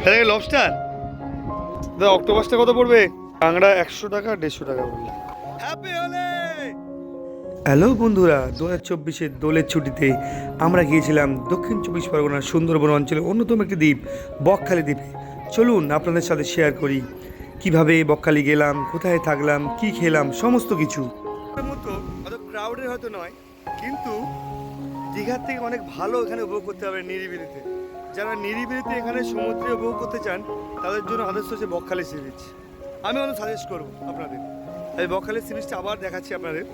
এটা লবস্টার দাদা, অক্টোপাসটা কত পড়বে? কাঁকড়া 100 টাকা, 150 টাকা পড়বে। হ্যাপি হোলি। হ্যালো বন্ধুরা, 2024-এর দোলের ছুটিতে আমরা গিয়েছিলাম দক্ষিণ 24 পরগনার সুন্দরবন অঞ্চলের অন্যতম একটি দ্বীপ বকখালি দ্বীপে। চলুন আপনাদের সাথে শেয়ার করি কিভাবে বকখালি গেলাম, কোথায় থাকলাম, কি খেলাম, সমস্ত কিছু। মতো অত ক্রাউডের হয়তো নয়, কিন্তু দীঘার থেকে অনেক ভালো এখানে উপভোগ করতে হবে নিরিবিলিতে। যারা নিরিবিলিতে এখানে সমুদ্রে উপভোগ করতে চান তাদের জন্য আদর্শ হচ্ছে বকখালি সি বিচ। আমি অনেক সাজেস্ট করবো আপনাদের। এই বকখালি সি বিচটা আবার দেখাচ্ছি আপনাদের।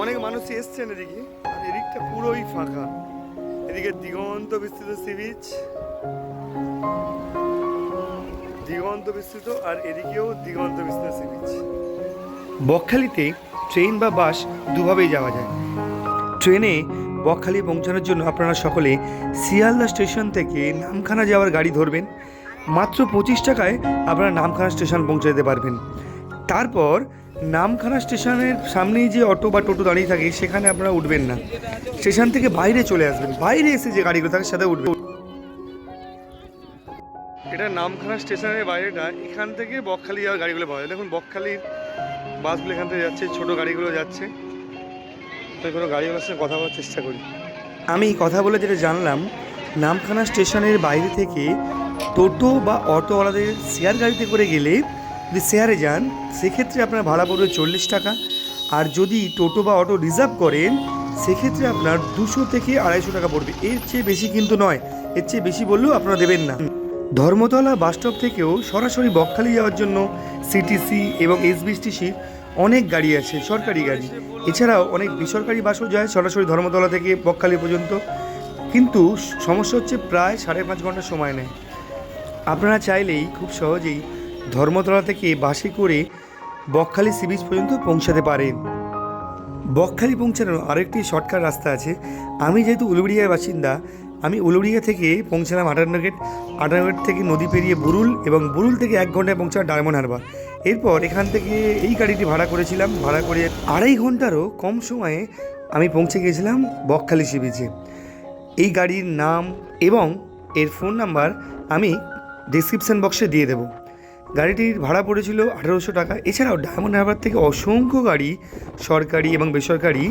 অনেক মানুষই এসছেন এদিকে, আর এদিকটা পুরোই ফাঁকা। এদিকে দিগন্ত বিস্তৃত সি বিচ, দিগন্ত বিস্তৃত, আর এদিকেও দিগন্ত বিস্তৃত সি বিচ। বকখালিতে ট্রেন বা বাস দুভাবেই যাওয়া যায়। ট্রেনে বকখালি পৌঁছানোর জন্য আপনারা সকলে শিয়ালদা স্টেশন থেকে নামখানা যাওয়ার গাড়ি ধরবেন। মাত্র 25 টাকায় আপনারা নামখানা স্টেশন পৌঁছে যেতে পারবেন। তারপর নামখানা স্টেশনের সামনেই যে অটো বা টোটো দাঁড়িয়ে থাকে সেখানে আপনারা উঠবেন না, স্টেশন থেকে বাইরে চলে আসবেন। বাইরে এসে যে গাড়িগুলো থাকে সাথে উঠবেন। এটা নামখানা স্টেশনের বাইরেটা, এখান থেকে বকখালি যাওয়ার গাড়িগুলো পাওয়া যায়। দেখুন বকখালির বাসগুলো এখান থেকে যাচ্ছে, ছোটো গাড়িগুলো যাচ্ছে। তো কোনো গাড়িগুলোর সঙ্গে কথা বলার চেষ্টা করি। আমি কথা বলে যেটা জানলাম, নামখানা স্টেশনের বাইরে থেকে টোটো বা অটোওয়ালাদের শেয়ার গাড়িতে করে গেলে, যদি শেয়ারে যান সেক্ষেত্রে আপনার ভাড়া পড়বে 40 টাকা। আর যদি টোটো বা অটো রিজার্ভ করেন সেক্ষেত্রে আপনার 200 থেকে 250 টাকা পড়বে। এর চেয়ে বেশি কিন্তু নয়, এর চেয়ে বেশি বললেও আপনারা দেবেন না। ধর্মতলা বাসস্টপ থেকেও সরাসরি বকখালি যাওয়ার জন্য সিটিসি এবং এসবিএসটিসি অনেক গাড়ি আছে, সরকারি গাড়ি। এছাড়াও অনেক বেসরকারি বাসও যায় সরাসরি ধর্মতলা থেকে বকখালি পর্যন্ত, কিন্তু সমস্যা হচ্ছে প্রায় 5.5 ঘন্টা সময় নেয়। আপনারা চাইলেই খুব সহজেই ধর্মতলা থেকে বাসে করে বকখালি সি বিচ পর্যন্ত পৌঁছাতে পারেন। বকখালি পৌঁছানোর আরেকটি শর্টকাট রাস্তা আছে। আমি যেহেতু উলুবেড়িয়ার বাসিন্দা, আমি উলুবেড়িয়া থেকে পৌঁছালাম 58 গেট। 58 গেট থেকে নদী পেরিয়ে বুরুল, এবং বুরুল থেকে 1 ঘন্টায় পৌঁছালাম ডায়মন্ড হারবার। এরপর এখান থেকে এই গাড়িটি ভাড়া করেছিলাম, ভাড়া করে 2.5 ঘন্টারও কম সময়ে আমি পৌঁছে গিয়েছিলাম বকখালি সি বিচে। এই গাড়ির নাম এবং এর ফোন নাম্বার আমি ডেসক্রিপশান বক্সে দিয়ে দেবো। গাড়িটির ভাড়া পড়েছিল 1800 টাকা। এছাড়াও ডায়মন্ড হারবার থেকে অসংখ্য গাড়ি, সরকারি এবং বেসরকারি,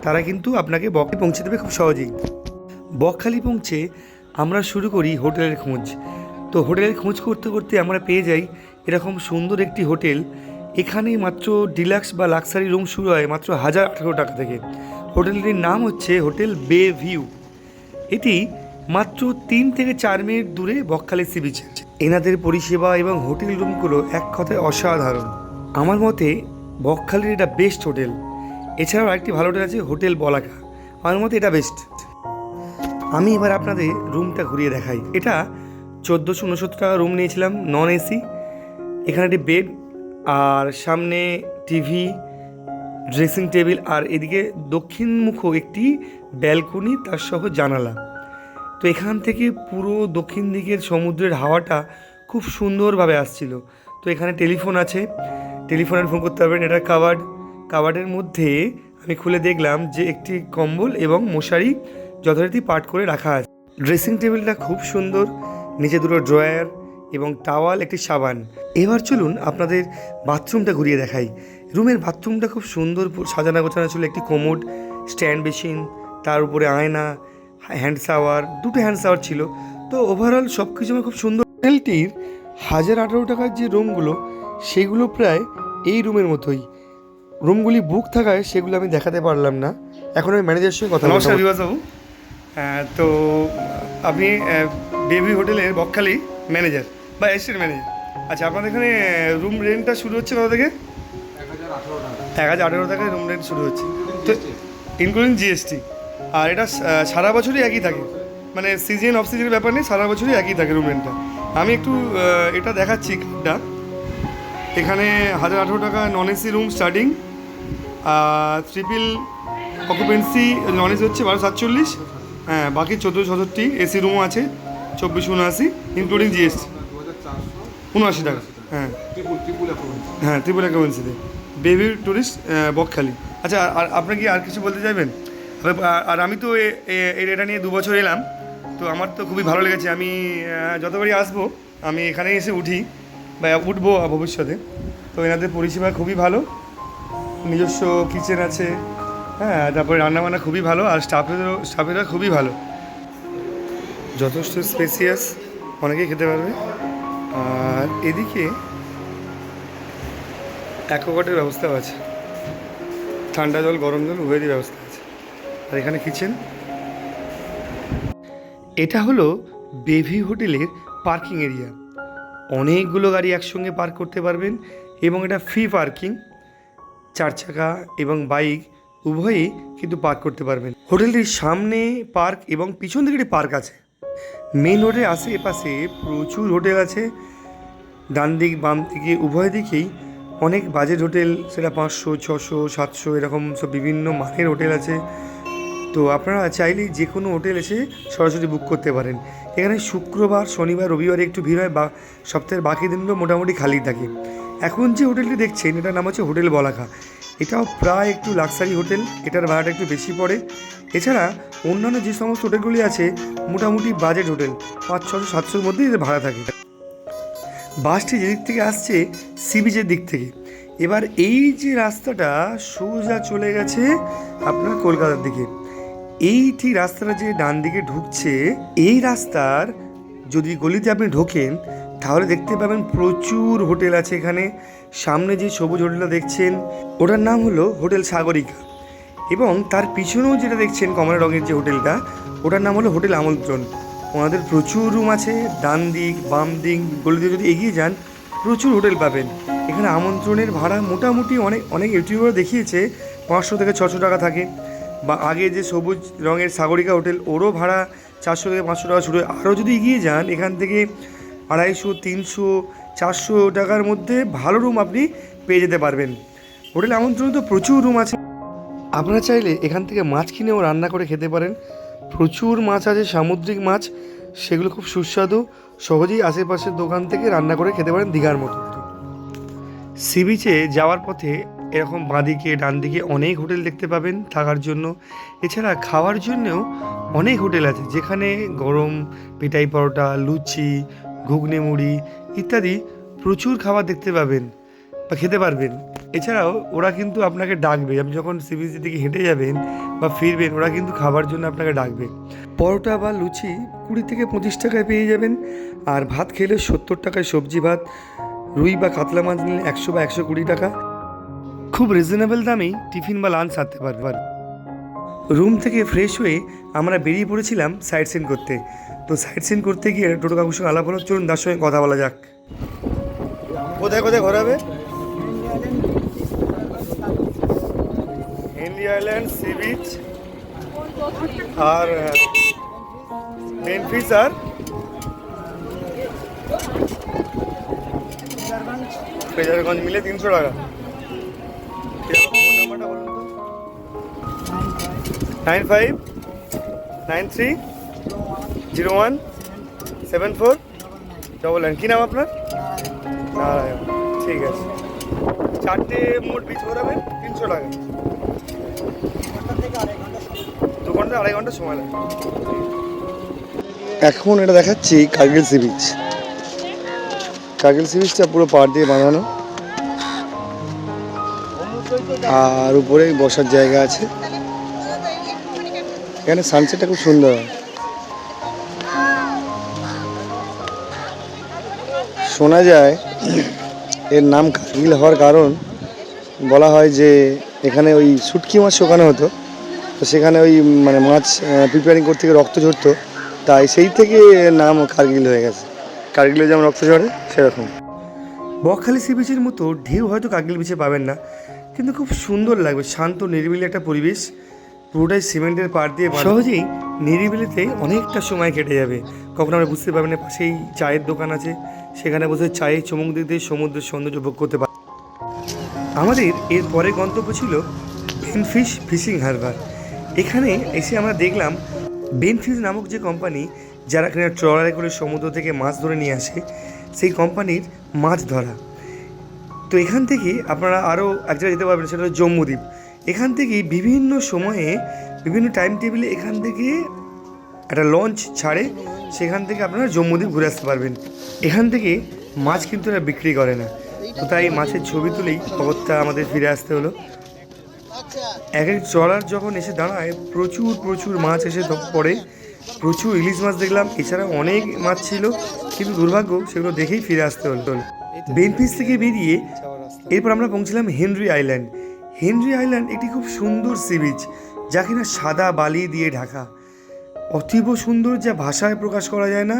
তারা কিন্তু আপনাকে বকখালি পৌঁছে দেবে খুব সহজেই। বকখালি পৌঁছে আমরা শুরু করি হোটেলের খোঁজ। তো হোটেলের খোঁজ করতে করতে আমরা পেয়ে যাই এরকম সুন্দর একটি হোটেল। এখানে মাত্র ডিলাক্স বা লাক্সারি রুম শুরু হয় মাত্র 1018 টাকা থেকে। হোটেলটির নাম হচ্ছে হোটেল বে ভিউ। এটি মাত্র 3 থেকে 4 মিনিট দূরে বকখালি সি বিচে। এনাদের পরিষেবা এবং হোটেল রুমগুলো এক কথায় অসাধারণ। আমার মতে বকখালির এটা বেস্ট হোটেল। এছাড়াও আরেকটি ভালো হোটেল আছে হোটেল বলাকা, আমার মতে এটা বেস্ট। আমি এবার আপনাদের রুমটা ঘুরিয়ে দেখাই। এটা 1469 টাকা রুম নিয়েছিলাম, নন এসি। এখানে একটি বেড, আর সামনে টিভি, ড্রেসিং টেবিল, আর এদিকে দক্ষিণমুখ একটি ব্যালকনি, তার সহ জানালা। তো এখান থেকে পুরো দক্ষিণ দিকের সমুদ্রের হাওয়াটা খুব সুন্দরভাবে আসছিল। তো এখানে টেলিফোন আছে, টেলিফোনের ফোন করতে পারবেন। এটা কাবার্ডের মধ্যে আমি খুলে দেখলাম যে একটি কম্বল এবং মশারি যথারীতি পাট করে রাখা আছে। ড্রেসিং টেবিলটা খুব সুন্দর, নিচে 2টো ড্রয়ার এবং টাওয়াল, একটি সাবান। এবার চলুন আপনাদের বাথরুমটা ঘুরিয়ে দেখাই। রুমের বাথরুমটা খুব সুন্দর সাজানো গোছানো ছিল। একটি কোমোড, স্ট্যান্ড বেসিন, তার উপরে আয়না, হ্যান্ড শাওয়ার, 2টো হ্যান্ড শাওয়ার ছিল। তো ওভারঅল সব কিছু খুব সুন্দর। হোটেলটির 1018 টাকার যে রুমগুলো, সেগুলো প্রায় এই রুমের মতোই। রুমগুলি বুক থাকায় সেগুলো আমি দেখাতে পারলাম না। এখন আমি ম্যানেজারের সঙ্গে কথা বলবো। নমস্কার বিভাসবাবু। তো আপনি বেবি হোটেলের বকখালি ম্যানেজার বা অ্যাসিস্ট্যান্ট ম্যানেজার। আচ্ছা, আপনাদের এখানে রুম রেন্টটা শুরু হচ্ছে কত থেকে? 1018 টাকায় রুম রেন্ট শুরু হচ্ছে, তো ইনক্লুডিং জিএসটি। আর এটা সারা বছরই একই থাকে, মানে সিজন অফ সিজনের ব্যাপার নেই, সারা বছরই একই থাকে রুম রেন্টটা। আমি একটু এটা দেখাচ্ছি কার্ডটা। এখানে 1018 টাকা non AC room starting, triple occupancy non AC হচ্ছে 1247, হ্যাঁ, বাকি 1467। এসি রুমও আছে 2479 ইনক্লুডিং জিএসটি, 79 টাকা। হ্যাঁ হ্যাঁ, ট্রিপল অকুপেন্সিতে বেবি ট্যুরিস্ট বকখালি। আচ্ছা, আর আপনি কি আর কিছু বলতে চাইবেন? আর আমি তো এটা নিয়ে 2 বছর এলাম, তো আমার তো খুবই ভালো লেগেছে। আমি যতবারই আসবো আমি এখানে এসে উঠি বা উঠবো ভবিষ্যতে। তো এনাদের পরিষেবা খুবই ভালো, নিজস্ব কিচেন আছে, হ্যাঁ, তারপরে রান্নাবান্না খুবই ভালো, আর স্টাফেরা খুবই ভালো, যথেষ্ট স্পেসিয়াস, অনেকেই খেতে পারবে। আর এদিকে অ্যাকোয়াগার্ডের ব্যবস্থাও আছে, ঠান্ডা জল গরম জল উভয়েরই ব্যবস্থা আছে। আর এখানে কিচেন। এটা হলো বেভি হোটেলের পার্কিং এরিয়া। অনেকগুলো গাড়ি একসঙ্গে পার্ক করতে পারবেন এবং এটা ফ্রি পার্কিং। 4 চাকা এবং বাইক উভয়ই কিন্তু পার্ক করতে পারবেন। হোটেলটির সামনে পার্ক এবং পিছন দিকে একটি পার্ক আছে। মেন রোডের আশেপাশে প্রচুর হোটেল আছে, ডান দিক বাম দিকে উভয় দিকেই অনেক বাজেট হোটেল, সেটা 500, 600, 700 এরকম সব বিভিন্ন মানের হোটেল আছে। তো আপনারা চাইলেই যে কোনো হোটেল এসে সরাসরি বুক করতে পারেন। এখানে শুক্রবার, শনিবার, রবিবারে একটু ভিড় হয়, বা সপ্তাহের বাকি দিনগুলো মোটামুটি খালি থাকে। এখন যে হোটেলটি দেখছেন এটার নাম হচ্ছে হোটেল বলাকা। এটাও প্রায় একটু লাক্সারি হোটেল, এটার ভাড়াটা একটু বেশি পড়ে। এছাড়া অন্যান্য যে সমস্ত হোটেলগুলি আছে মোটামুটি বাজেট হোটেল, 500, 600, 700-র মধ্যেই এদের ভাড়া থাকে। বাসটি যেদিক থেকে আসছে সি বিচের দিক থেকে, এবার এই যে রাস্তাটা সোজা চলে গেছে আপনার কলকাতার দিকে। এই ঠিক রাস্তাটা যে ডান দিকে ঢুকছে, এই রাস্তার যদি গলিতে আপনি ঢোকেন তাহলে দেখতে পাবেন প্রচুর হোটেল আছে এখানে। সামনে যে সবুজ হোটেলটা দেখছেন ওটার নাম হলো হোটেল সাগরিকা, এবং তার পিছনেও যেটা দেখছেন কমলা রঙের যে হোটেলটা ওটার নাম হলো হোটেল আমন্ত্রণ। ওনাদের প্রচুর রুম আছে, ডান দিক বাম দিক গলিতে যদি এগিয়ে যান প্রচুর হোটেল পাবেন। এখানে আমন্ত্রণের ভাড়া মোটামুটি অনেক ইউটিউবার দেখিয়েছে 500 থেকে 600 টাকা থাকে, বা আগে যে সবুজ রঙের সাগরিকা হোটেল ওরও ভাড়া 400 থেকে 500 টাকা শুরু। আরও যদি এগিয়ে যান এখান থেকে 250, 300, 400 টাকার মধ্যে ভালো রুম আপনি পেয়ে যেতে পারবেন। হোটেল আমন্ত্রণে তো প্রচুর রুম আছে। আপনারা চাইলে এখান থেকে মাছ কিনেও রান্না করে খেতে পারেন। প্রচুর মাছ আছে, সামুদ্রিক মাছ, সেগুলো খুব সুস্বাদু, সহজেই আশেপাশের দোকান থেকে রান্না করে খেতে পারেন দীঘার মতো। সি বিচে যাওয়ার পথে এরকম বাঁদিকে ডান দিকে অনেক হোটেল দেখতে পাবেন থাকার জন্য। এছাড়া খাওয়ার জন্যও অনেক হোটেল আছে, যেখানে গরম পেটাই পরোটা, লুচি, ঘুগনি মুড়ি ইত্যাদি প্রচুর খাবার দেখতে পাবেন বা খেতে পারবেন। এছাড়াও ওরা কিন্তু আপনাকে ডাকবে, আপনি যখন সি বিচের দিকে হেঁটে যাবেন বা ফিরবেন ওরা কিন্তু খাবার জন্য আপনাকে ডাকবে। পরোটা বা লুচি 20 থেকে 25 টাকায় পেয়ে যাবেন, আর ভাত খেলে 70 টাকায় সবজি ভাত। রুই বা কাতলা মাছ নিলে 100 বা 120 টাকা। খুব রিজনেবল দামেই টিফিন বা লাঞ্চ সারতে পারবেন। রুম থেকে ফ্রেশ হয়ে আমরা বেরিয়ে পড়েছিলাম সাইট সিন করতে। তো সাইট সিন করতে গিয়ে টোটো কাকুর সঙ্গে আলাপ হলো, চলুন তার সঙ্গে কথা বলা যাক। কোথায় কোথায় ঘোরাবে? হেনরি আইল্যান্ড, সি বিচ, আর মেনফিস, আর ফ্রেজারগঞ্জ মিলে 300 টাকা। ফোন নাম্বারটা বলুন তো। 9593017499। কী নাম আপনার? নারায়ণ। ঠিক আছে, 4টে মোট বিচ ঘোরাবেন, 300 টাকা। 2 ঘন্টা 2.5 ঘন্টা সময় লাগে। এখন এটা দেখাচ্ছি Kargil sea beach. Kargil sea বিচটা পুরো পাড় দিয়ে বানানো, আর উপরে বসার জায়গা আছে। এখানে সানসেটটা খুব সুন্দর হয়। শোনা যায় এর নাম কার্গিল হওয়ার কারণ বলা হয় যে এখানে ওই শুটকি মাছ শুকানো হতো, তো সেখানে ওই মানে মাছ প্রিপেয়ারিং করতে গিয়ে রক্ত ঝরতো, তাই সেই থেকে নাম কার্গিল হয়ে গেছে। কার্গিলে যেমন রক্ত ঝরে সেরকম। বকখালি সি বিচের মতো ঢেউ হয়তো কার্গিল বিচে পাবেন না, কিন্তু খুব সুন্দর লাগবে, শান্ত নিরিবিলি একটা পরিবেশ, পুরোটাই সিমেন্টের পাড় দিয়ে। সহজেই নিরিবিলিতে অনেকটা সময় কেটে যাবে, কখনো আমরা বুঝতে পারবেন না। পাশেই চায়ের দোকান আছে, সেখানে বসে চায়ে চুমুক দিতে সমুদ্রের সৌন্দর্য উপভোগ করতে পারে। আমাদের এর পরে গন্তব্য ছিল বেনফিশ ফিশিং হারবার। এখানে এসে আমরা দেখলাম বেনফিশ নামক যে কোম্পানি, যারা এখানে ট্রলারে করে সমুদ্র থেকে মাছ ধরে নিয়ে আসে, সেই কোম্পানির মাছ ধরা। তো এখান থেকে আপনারা আরও এক জায়গায় যেতে পারবেন, সেটা হলো জম্মুদ্বীপ। এখান থেকেই বিভিন্ন সময়ে বিভিন্ন টাইম টেবিলে এখান থেকে একটা লঞ্চ ছাড়ে, সেখান থেকে আপনারা জম্মুদ্বীপ ঘুরে আসতে পারবেন। এখান থেকে মাছ কিন্তু এরা বিক্রি করে না, তো তাই মাছের ছবি তুলেই অগত্যা আমাদের ফিরে আসতে হলো। এক এক ট্রলার যখন এসে দাঁড়ায় প্রচুর প্রচুর মাছ এসে পড়ে, প্রচুর ইলিশ মাছ দেখলাম, এছাড়া অনেক মাছ ছিল, কিন্তু দুর্ভাগ্য সেগুলো দেখেই ফিরে আসতে হলো। বেনফিস থেকে বেরিয়ে এরপর আমরা পৌঁছলাম হেনরি আইল্যান্ড। হেনরি আইল্যান্ড একটি খুব সুন্দর সি বিচ, যা কিনা সাদা বালি দিয়ে ঢাকা, অতীব সুন্দর, যা ভাষায় প্রকাশ করা যায় না।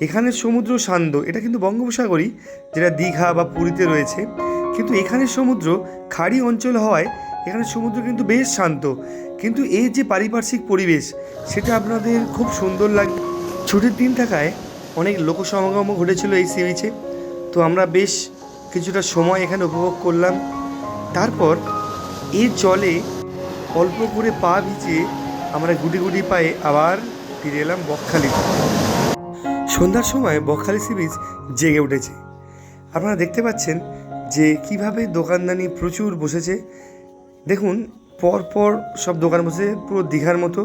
এখানের সমুদ্র শান্ত, এটা কিন্তু বঙ্গোপসাগরই, যেটা দীঘা বা পুরীতে রয়েছে, কিন্তু এখানের সমুদ্র খাড়ি অঞ্চল হওয়ায় এখানের সমুদ্র কিন্তু বেশ শান্ত, কিন্তু এই যে পারিপার্শ্বিক পরিবেশ সেটা আপনাদের খুব সুন্দর লাগবে। ছুটির দিন থাকায় অনেক লোক সমাগমও ঘটেছিল এই সি বিচে, তো আমরা বেশ কিছুটা সময় এখানে উপভোগ করলাম। তারপর এর জলে অল্প করে পা ভিজিয়ে আমরা গুটি গুটি পায়ে আবার ফিরে এলাম বকখালিতে। সন্ধ্যার সময় বকখালি সি বিচ জেগে উঠেছে। আপনারা দেখতে পাচ্ছেন যে কিভাবে দোকানদানি প্রচুর বসেছে। দেখুন, পরপর সব দোকান বসে, পুরো দীঘার মতো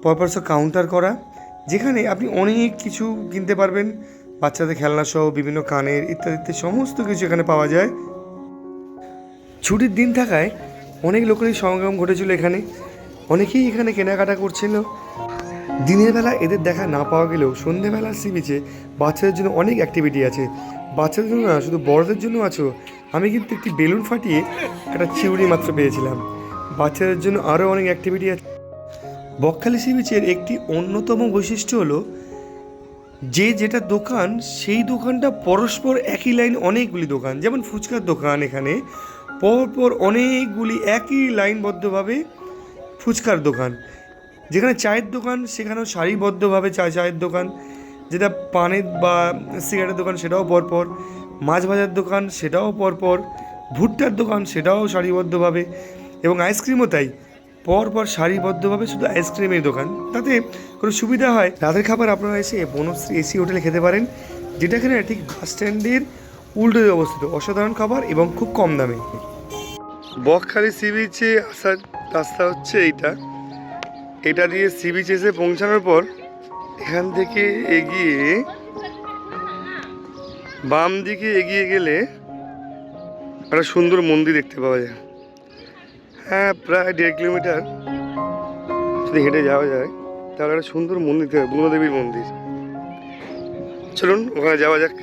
পরপর সব কাউন্টার করা, যেখানে আপনি অনেক কিছু কিনতে পারবেন, বাচ্চাদের খেলনা সহ বিভিন্ন কানের ইত্যাদি সমস্ত কিছু এখানে পাওয়া যায়। ছুটির দিন থাকায় অনেক লোকেরই সমাগম ঘটেছিল এখানে, অনেকেই এখানে কেনাকাটা করছিল। দিনের বেলা এদের দেখা না পাওয়া গেলেও সন্ধ্যেবেলার সি বিচে বাচ্চাদের জন্য অনেক অ্যাক্টিভিটি আছে, বাচ্চাদের জন্য না শুধু বড়দের জন্য আছো। আমি কিন্তু একটি বেলুন ফাটিয়ে একটা চিউড়ি মাত্র পেয়েছিলাম, বাচ্চাদের জন্য আরও অনেক অ্যাক্টিভিটি আছে। বকখালি সি বিচের একটি অন্যতম বৈশিষ্ট্য হলো যে যেটা দোকান, সেই দোকানটা পরস্পর একই লাইন অনেকগুলি দোকান, যেমন ফুচকার দোকান, এখানে পরপর অনেকগুলি একই লাইনবদ্ধভাবে ফুচকার দোকান। যেখানে চায়ের দোকান সেখানেও সারিবদ্ধভাবে চায়ের দোকান, যেটা পানের বা সিগারেটের দোকান সেটাও পরপর, মাছ ভাজার দোকান সেটাও পরপর, ভুট্টার দোকান সেটাও সারিবদ্ধভাবে, এবং আইসক্রিমও তাই, পরপর সারিবদ্ধভাবে শুধু আইসক্রিমের দোকান। তাতে কোনো সুবিধা হয়, রাতের খাবার আপনারা এসে বনশ্রী এসি হোটেলে খেতে পারেন, যেটা এখানে ঠিক বাস স্ট্যান্ডের উল্টোতে অবস্থিত। অসাধারণ খাবার এবং খুব কম দামে। বকখালি সি বিচে আসার রাস্তা হচ্ছে এটা দিয়ে সি বিচ এসে পৌঁছানোর পর এখান থেকে এগিয়ে বাম দিকে এগিয়ে গেলে একটা সুন্দর মন্দির দেখতে পাওয়া যায়। হ্যাঁ, প্রায় 1.5 কিলোমিটার যদি হেঁটে যাওয়া যায় তাহলে একটা সুন্দর মন্দির থাকে, বনদেবীর মন্দির। চলুন ওখানে যাওয়া যাক।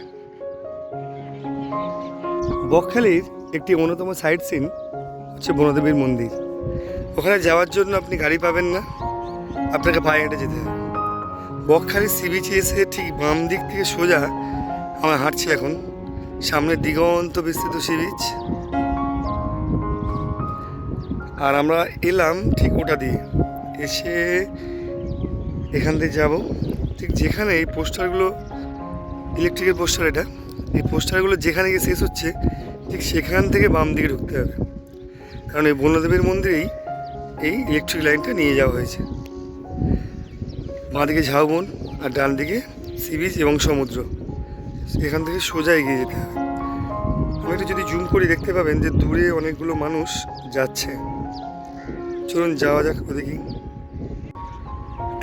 বকখালির একটি অন্যতম সাইট সিন হচ্ছে বনদেবীর মন্দির। ওখানে যাওয়ার জন্য আপনি গাড়ি পাবেন না, আপনাকে পায়ে হেঁটে যেতে হবে। বকখালি সি বিচে এসে ঠিক বাম দিক থেকে সোজা আমরা হাঁটছি এখন, সামনে দিগন্ত বিস্তৃত সি বিচ, আর আমরা এলাম ঠিক ওটা দিয়ে। এসে এখান থেকে যাব ঠিক যেখানে এই পোস্টারগুলো, ইলেকট্রিকের পোস্টার, এই পোস্টারগুলো যেখানে গিয়ে শেষ হচ্ছে ঠিক সেখান থেকে বাম দিকে ঢুকতে হবে, কারণ এই বনদেবীর মন্দিরেই এই ইলেকট্রিক লাইনটা নিয়ে যাওয়া হয়েছে। বাঁ দিকে ঝাউবন আর ডান দিকে সি বিচ এবং সমুদ্র, এখান থেকে সোজা এগিয়ে যেতে হবে। আমি একটু যদি জুম করে দেখতে পাবেন যে দূরে অনেকগুলো মানুষ যাচ্ছে। চলুন যাওয়া যাক ওদিকে।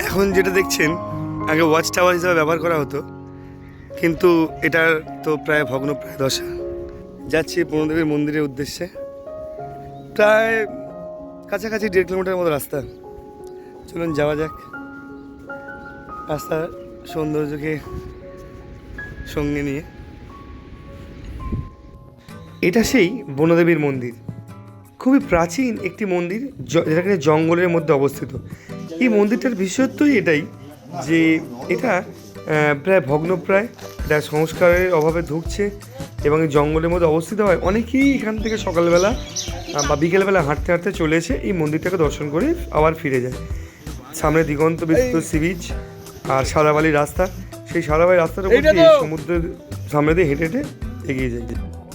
এখন যেটা দেখছেন আগে ওয়াচ টাওয়ার হিসাবে ব্যবহার করা হতো, কিন্তু এটার তো প্রায় ভগ্নপ্রায় দশা। যাচ্ছি বনদেবীর মন্দিরের উদ্দেশ্যে, প্রায় কাছাকাছি 1.5 কিলোমিটার মতো রাস্তা। চলুন যাওয়া যাক, রাস্তার সৌন্দর্যকে সঙ্গে নিয়ে। এটা সেই বনদেবীর মন্দির, খুবই প্রাচীন একটি মন্দির, যেটা কিনা জঙ্গলের মধ্যে অবস্থিত। এই মন্দিরটার বিশেষত্বই এটাই যে এটা প্রায় ভগ্নপ্রায়, এটা সংস্কারের অভাবে ধুঁকছে এবং এই জঙ্গলের মধ্যে অবস্থিত হয়। অনেকেই এখান থেকে সকালবেলা বা বিকেলবেলা হাঁটতে হাঁটতে চলে এসে এই মন্দিরটাকে দর্শন করে আবার ফিরে যায়। সামনে দিগন্ত বিস্তৃত সি বিচ আর সাদাবালির রাস্তা, সেই সাদাবালির রাস্তার উপর দিয়ে সমুদ্রের সামনে দিয়ে হেঁটে হেঁটে এগিয়ে যায়।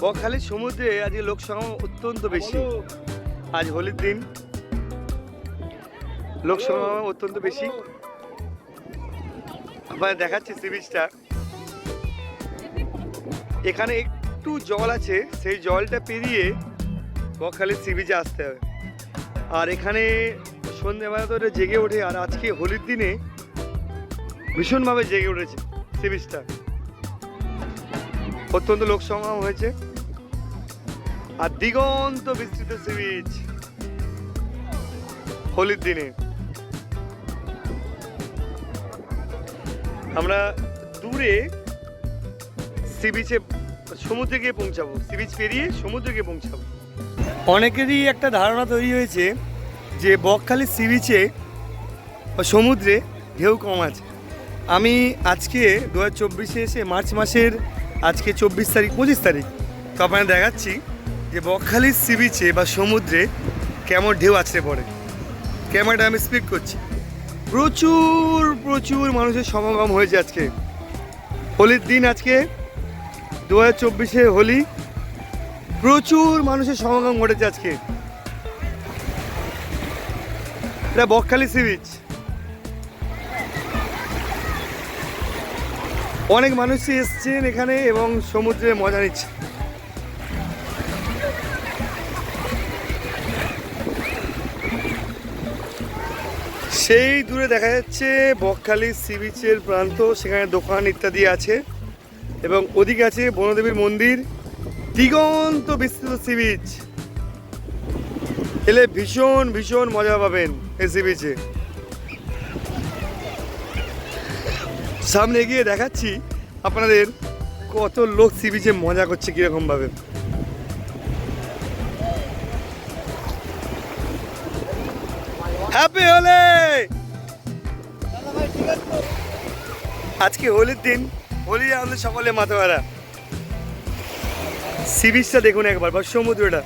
বকখালির সমুদ্রে আজকে লোক সমাগম অত্যন্ত বেশি, আজ হোলির দিন, লোক সমাগম অত্যন্ত বেশি। আপনাদের দেখাচ্ছি সি বিচটা, এখানে একটু জল আছে, সেই জলটা পেরিয়ে বকখালির সি বিচে আসতে হবে। আর এখানে সন্ধ্যেবেলা তো এটা জেগে ওঠে, আর আজকে হোলির দিনে ভীষণভাবে জেগে উঠেছে সি বিচটা। অত্যন্ত লোক সমাগম হয়েছে আর দিগন্ত বিস্তৃত সি বিচ হোলির দিনে। আমরা দূরে সি বিচে সমুদ্রে গিয়ে পৌঁছাবো, সি বিচ পেরিয়ে সমুদ্রে গিয়ে পৌঁছাবো। অনেকেরই একটা ধারণা তৈরি হয়েছে যে বকখালি সি বিচে সমুদ্রে ঢেউ কম আছে। আমি আজকে 2024 এসে মার্চ মাসের আজকে 24 তারিখ 25 তারিখ, তো আপনাদের দেখাচ্ছি যে বকখালির সি বিচে বা সমুদ্রে কেমন ঢেউ আছে পড়ে। ক্যামেরাটা আমি স্পিড করছি। প্রচুর প্রচুর মানুষের সমাগম হয়েছে আজকে হোলির দিন। আজকে 2024 হোলি, প্রচুর মানুষের সমাগম ঘটেছে আজকে। এটা বকখালি সি বিচ। অনেক মানুষই এসছেন এখানে এবং সমুদ্রে মজা নিচ্ছে। সেই দূরে দেখা যাচ্ছে বকখালি সি বিচের প্রান্ত, সেখানে দোকান ইত্যাদি আছে এবং ওদিকে আছে বনদেবীর মন্দির। দিগন্ত বিস্তৃত সি বিচ, এলে ভীষণ ভীষণ মজা পাবেন এই সি বিচে। সামনে গিয়ে দেখাচ্ছি আপনাদের কত লোক সি বিচে মজা করছে কিরকম ভাবে। হ্যাপি হোলি। আজকে হোলির দিন, হোলি আমাদের সকলে মাথাভাড়া। সি বিচটা দেখুন একবার, বা সমুদ্রটা।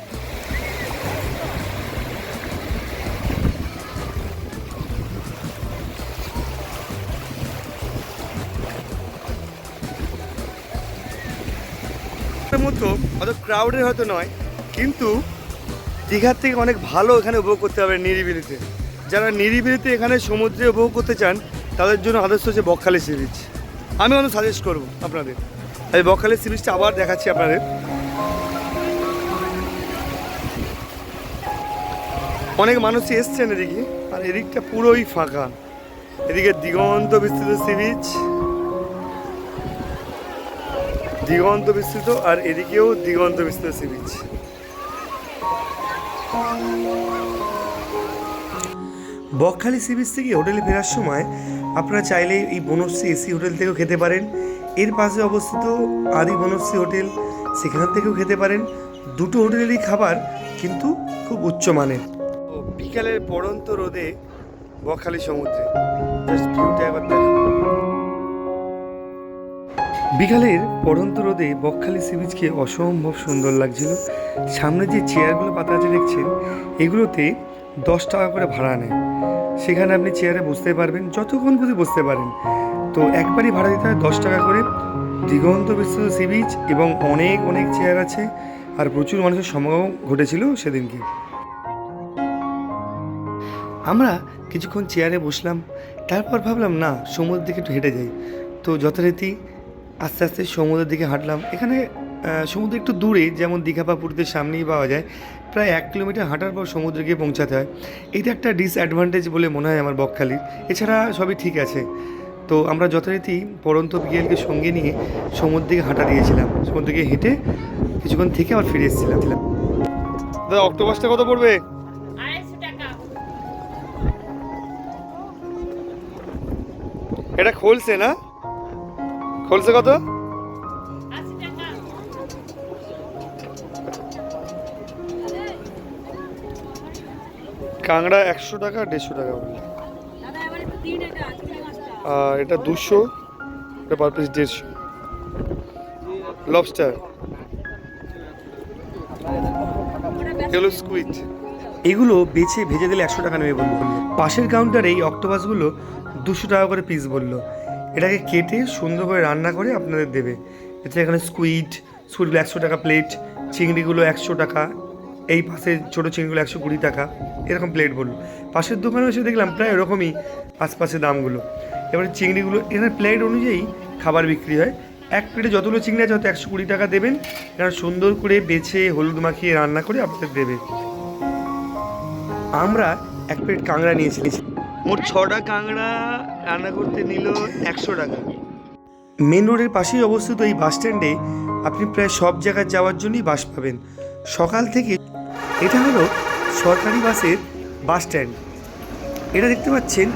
মতো অত ক্রাউডের হয়তো নয়, কিন্তু দীঘার থেকে অনেক ভালো এখানে উপভোগ করতে হবে নিরিবিলিতে। যারা নিরিবিলিতে এখানে সমুদ্রে উপভোগ করতে চান তাদের জন্য আদর্শ হচ্ছে বকখালি সি বিচ। আমি অনেক সাজেস্ট করবো আপনাদের। আমি বকখালি সি বিচটা আবার দেখাচ্ছি আপনাদের। অনেক মানুষই এসছেন এদিকে, আর এদিকটা পুরোই ফাঁকা। এদিকে দিগন্ত বিস্তৃত সি বিচ, দিগন্ত বিস্তৃত, আর এদিকেও দিগন্ত বিস্তৃত sea beach. Bakkhali sea beach থেকে হোটেলে ফেরার সময় আপনারা চাইলে এই বনশ্রী এসি হোটেল থেকেও খেতে পারেন। এর পাশে অবস্থিত আদি বনশ্রী হোটেল, সেখান থেকেও খেতে পারেন। দুটো হোটেলেরই খাবার কিন্তু খুব উচ্চমানের। বিকালের পড়ন্ত রোদে বকখালি সমুদ্রে জাস্ট ভিউটা একবার দেখো। বিকালের পড়ন্ত রোদে বকখালি সি বিচকে অসম্ভব সুন্দর লাগছিল। সামনে যে চেয়ারগুলো পাতা আছে দেখছেন, এগুলোতে 10 টাকা করে ভাড়া নেয়। সেখানে আপনি চেয়ারে বসতে পারবেন, যতক্ষণ খুশি বসতে পারেন। তো একবারই ভাড়া দিতে হয় 10 টাকা করে। দিগন্ত বিস্তৃত সি বিচ এবং অনেক অনেক চেয়ার আছে, আর প্রচুর মানুষের সমাগম ঘটেছিল সেদিনকে। আমরা কিছুক্ষণ চেয়ারে বসলাম, তারপর ভাবলাম না সমুদ্রের দিকে একটু হেঁটে যাই। তো যথারীতি আস্তে আস্তে সমুদ্রের দিকে হাঁটলাম। এখানে সমুদ্র একটু দূরে, যেমন দীঘা বা পুরীতে সামনেই পাওয়া যায়। প্রায় 1 কিলোমিটার হাঁটার পর সমুদ্রে গিয়ে পৌঁছাতে হয়। এটা একটা ডিসঅ্যাডভান্টেজ বলে মনে হয় আমার বকখালির। এছাড়া সবই ঠিক আছে। তো আমরা যথারীতি পড়ন্ত বিকেলকে সঙ্গে নিয়ে সমুদ্র দিকে হাঁটা দিয়েছিলাম। সমুদ্র দিকে হেঁটে কিছুক্ষণ থেকে আবার ফিরে এসেছিলাম। দাদা অক্টোপাসটা কত পড়বে? 250 টাকা। এটা খোলসে না? খোলসে কত? 80 টাকা। কাঁকড়া 100 টাকা, 150 টাকা বললে। দাদা এবার একটু দিন এটা আর এটা 200, এটা পার পিস 150। লবস্টার, এগুলো স্কুইড। এগুলো বেছে ভেজে দিলে 100 টাকা নেবে বললো। পাশের কাউন্টারে এই অক্টোপাসগুলো 200 টাকা করে পিস বললো। এটাকে কেটে সুন্দর করে রান্না করে আপনাদের দেবে। এতে এখানে স্কুইডগুলো 100 টাকা প্লেট, চিংড়িগুলো 100 টাকা, এই পাশে ছোটো চিংড়িগুলো 120 টাকা, এরকম প্লেট বললো। পাশের দোকানে এসে দেখলাম প্রায় এরকমই আশপাশে দামগুলো। এবারে চিংড়িগুলো এখানে প্লেট অনুযায়ী খাবার বিক্রি হয়। এক প্লেটে যতগুলো চিংড়ি আছে হয়তো 120 টাকা দেবেন। এরা সুন্দর করে বেছে হলুদ মাখিয়ে রান্না করে আপনাদের দেবে। আমরা এক প্লেট কাঁকড়া নিয়েছি। মোট 6টা কাঁকড়া রান্না করতে নিল 100 টাকা। মেন রোডের পাশেই অবস্থিত এই বাস স্ট্যান্ডে আপনি প্রায় সব জায়গায় যাওয়ার জন্যই বাস পাবেন সকাল থেকে। এটা হলো সরকারি বাসের বাস স্ট্যান্ড। এটা দেখতে পাচ্ছেন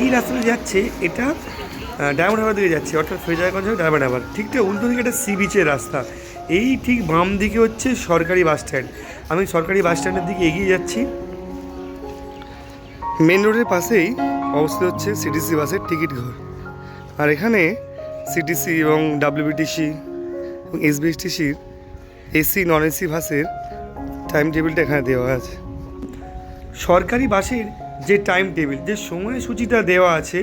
এই রাস্তাটা যাচ্ছে, এটা ডায়মন্ড হারবার দিকে যাচ্ছে, অর্থাৎ ফ্রেজারগঞ্জ হয়ে ডায়মন্ড হারবার। ঠিক তো উল্টো দিকে একটা সি বিচের রাস্তা। এই ঠিক বাম দিকে হচ্ছে সরকারি বাস স্ট্যান্ড। আমি সরকারি বাস স্ট্যান্ডের দিকে এগিয়ে যাচ্ছি। মেন রোডের পাশেই অবস্থিত হচ্ছে সিটিসি বাসের টিকিট ঘর। আর এখানে সিটিসি এবং ডাব্লিউবিটিসি এবং এসবিএসটিসির এসি নন এসি বাসের টাইম টেবিলটা এখানে দেওয়া আছে। সরকারি বাসের যে টাইম টেবিল, যে সময়সূচিটা দেওয়া আছে,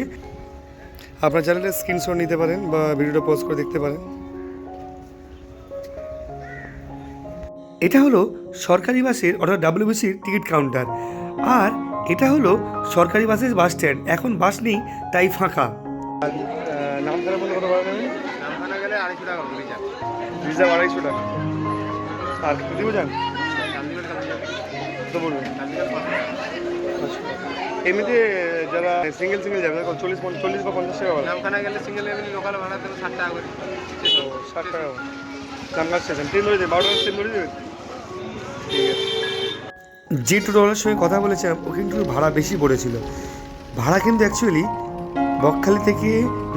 আপনার চ্যানেলে স্ক্রিনশট নিতে পারেন বা ভিডিওটা পজ করে দেখতে পারেন। এটা হলো সরকারি বাসের অর্থাৎ ডাব্লিউবিসির টিকিট কাউন্টার। আর এটা হলো সরকারি বাসের বাস স্ট্যান্ড। এখন বাস নেই, তাই ফাঁকা। নামখানা বলে কত ভাড়া নেবেন? নামখানা গেলে 250 টাকা রিজার্ভ। রিজার্ভ 250 টাকা। আর দিবো যান কান্দিগঞ্জ তো বলবেন। এমনিতে যারা সিঙ্গেল যাবে 40 বা 50 টাকা ভাড়া। নামখানা গেলে সিঙ্গেল এমনি লোকাল ভাড়া দেবে 60 টাকা করে। 60 টাকা নামখানা স্টেশন। ট্রেন ধরে যাবে 12টার ট্রেন ধরে যাবে। ঠিক আছে। যে টোটোওয়ালার সঙ্গে কথা বলেছিলাম ও কিন্তু ভাড়া বেশি পড়েছিল। ভাড়া কিন্তু অ্যাকচুয়ালি বকখালি থেকে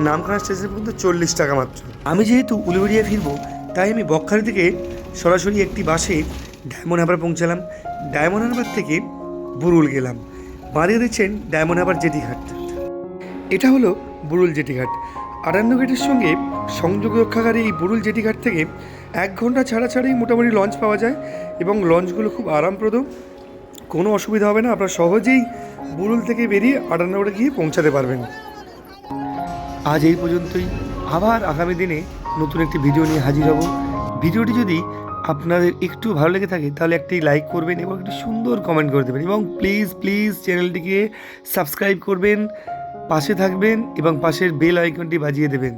নামখানা স্টেশন পর্যন্ত 40 টাকা মাত্র। আমি যেহেতু উলুবেড়িয়া ফিরবো, তাই আমি বকখালি থেকে সরাসরি একটি বাসে ডায়মন্ড হারবার পৌঁছালাম। ডায়মন্ড হারবার থেকে বুরুল গেলাম। বাড়িয়ে দিচ্ছেন ডায়মন্ড হারবার জেটিঘাট। এটা হলো বুরুল জেটিঘাট। আটান্ন গেটের সঙ্গে সংযোগ রক্ষাকারী এই বুরুল জেটিঘাট থেকে 1 ঘন্টা ছাড়াই মোটামুটি লঞ্চ পাওয়া যায় এবং লঞ্চগুলো খুব আরামপ্রদ, কোনো অসুবিধা হবে না। আপনারা সহজেই বুরুল থেকে বেরিয়ে আটান্নগড়ে গিয়ে পৌঁছাতে পারবেন। আজ এই পর্যন্তই। আবার আগামী দিনে নতুন একটি ভিডিও নিয়ে হাজির হব। ভিডিওটি যদি আপনাদের একটু ভালো লেগে থাকে তাহলে একটি লাইক করবেন এবং একটি সুন্দর কমেন্ট করে দেবেন এবং প্লিজ চ্যানেলটিকে সাবস্ক্রাইব করবেন, পাশে থাকবেন এবং পাশের বেল আইকনটি বাজিয়ে দেবেন।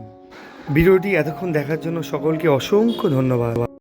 ভিডিওটি এতক্ষণ দেখার জন্য সকলকে অসংখ্য ধন্যবাদ।